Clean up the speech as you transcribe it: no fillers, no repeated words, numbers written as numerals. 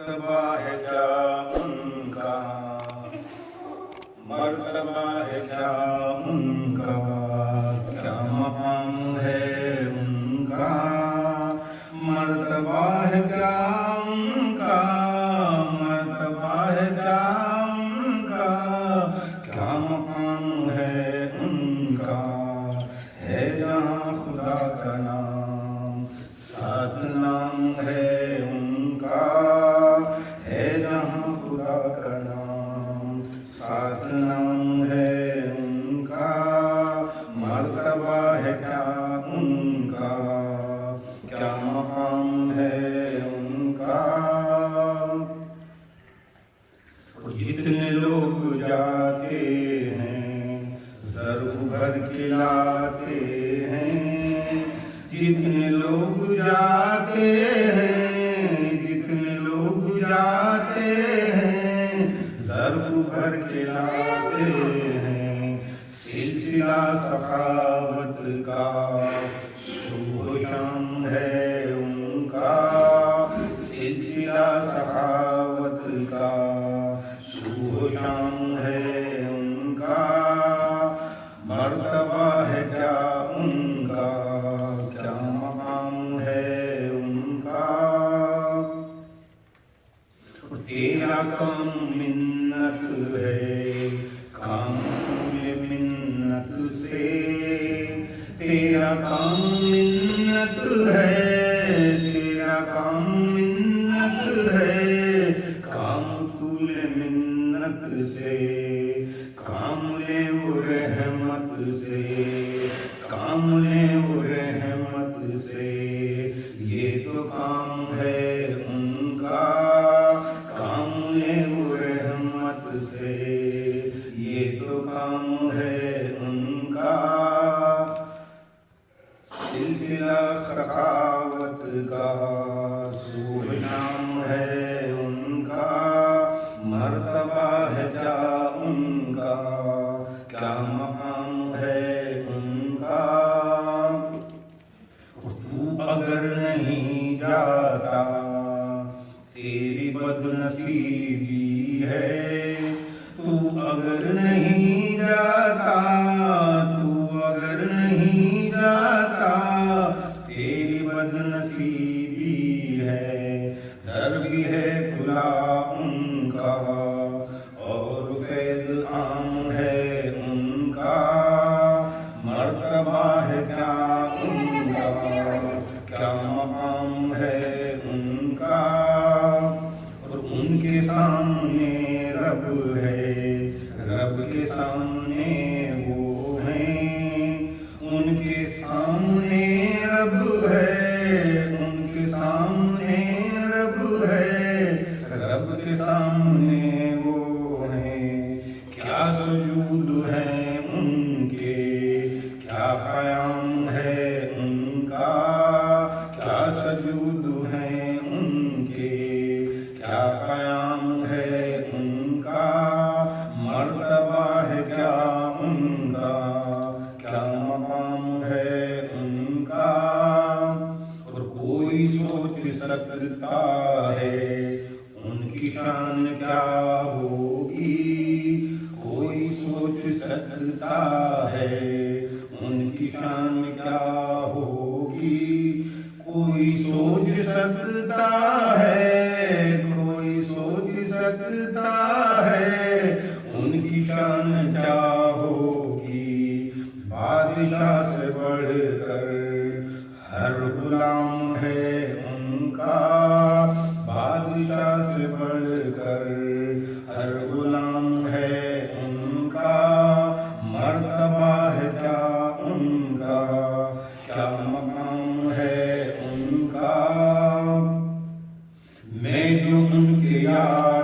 मर्तबा है क्या उनका, मर्तबा है क्या उनका, क्या मकाम है उनका, मर्तबा है क्या उनका, मर्तबा है क्या उनका, क्या मकाम है उनका। है जहाँ खुदा का नाम, साथ नाम है उनका, है जहाँ खुदा का नाम, साथ नाम है उनका। मर्तबा है क्या उनका, क्या मकाम है उनका। जितने लोग जाते हैं ज़र्फ़ भर के लाते हैं, जितने लोग जाते हैं, जितने लोग जाते हैं, ज़र्फ़ भर के लाते हैं। सिलसिला सखावत का सुबह शाम है उनका, सिलसिला सखावत का सुबह शाम है उनका। मर्तबा है क्या उनका, क्या मकाम है उनका। तेरा काम मिन्नत है, काम तुझे मिन्नत से, तेरा काम मिन्नत है, तेरा काम मिन्नत है, काम तुझे मिन्नत से, काम ले वो रहमत से, काम ले वो रहमत से। ये तो काम है उनका, काम ले वो रहमत से, ये तो काम है उनका। सिलसिला सखावत का सुबह शाम है उनका। मर्तबा है क्या उनका, क्या मकाम है उनका। तू अगर नहीं जाता तेरी बदनसीबी है, तू अगर नहीं जाता, तू अगर नहीं जाता, तेरी बदनसीबी है। दर भी है खुला उनका और फैज़ आम है उनका। मर्तबा है क्या उनका, क्या मकाम है उनका। और उनके सामने रब है, रब के सामने वो हैं, उनके सामने रब है, उनके सामने रब है, रब के सामने वो हैं। क्या सुजूद है उनके, क्या क़याम है उनका, क्या सजूद है उनके, क्या क़याम है उनका। मर्तबा है क्या उनका, क्या मकाम है उनका। और कोई सोच सकता है उनकी शान क्या होगी, कोई सोच सकता है उनकी शान क्या होगी। कोई सोच सकता है, कोई सोच सकता है उनकी शान क्या होगी। बादशाह से बढ़कर हर गुलाम है उनका, बादशाह से बढ़कर हर गुलाम है उनका। मर्तबा है क्या उनका, क्या मकाम है उनका। मैं जो उनके यार